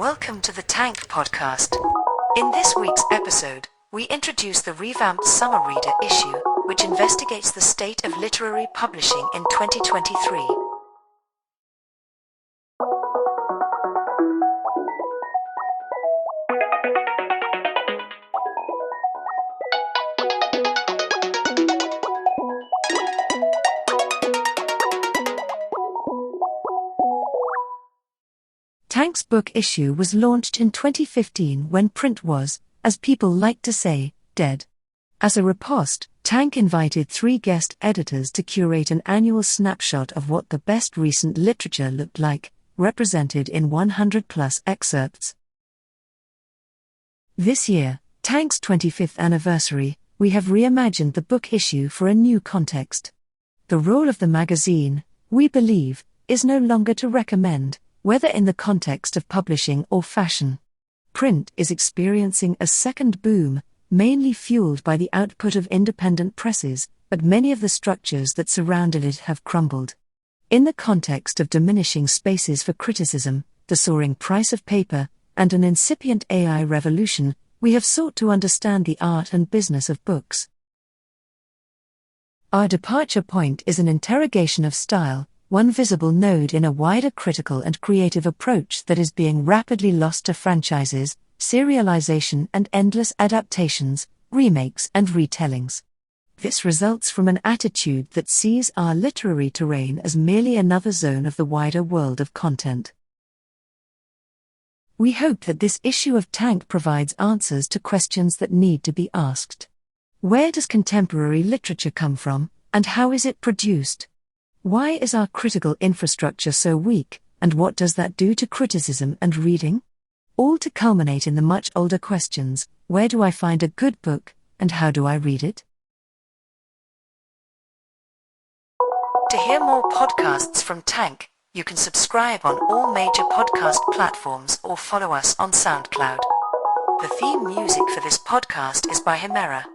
Welcome to the Tank Podcast. In this week's episode, we introduce the revamped Summer Reader issue, which investigates the state of literary publishing in 2023. Tank's book issue was launched in 2015 when print was, as people like to say, dead. As a riposte, Tank invited 3 guest editors to curate an annual snapshot of what the best recent literature looked like, represented in 100-plus excerpts. This year, Tank's 25th anniversary, we have reimagined the book issue for a new context. The role of the magazine, we believe, is no longer to recommend, whether in the context of publishing or fashion. Print is experiencing a second boom, mainly fueled by the output of independent presses, but many of the structures that surrounded it have crumbled. In the context of diminishing spaces for criticism, the soaring price of paper, and an incipient AI revolution, we have sought to understand the art and business of books. Our departure point is an interrogation of style, one visible node in a wider critical and creative approach that is being rapidly lost to franchises, serialization and endless adaptations, remakes and retellings. This results from an attitude that sees our literary terrain as merely another zone of the wider world of content. We hope that this issue of Tank provides answers to questions that need to be asked. Where does contemporary literature come from, and how is it produced? Why is our critical infrastructure so weak, and what does that do to criticism and reading? All to culminate in the much older questions: where do I find a good book, and how do I read it? To hear more podcasts from Tank, you can subscribe on all major podcast platforms or follow us on SoundCloud. The theme music for this podcast is by Himera.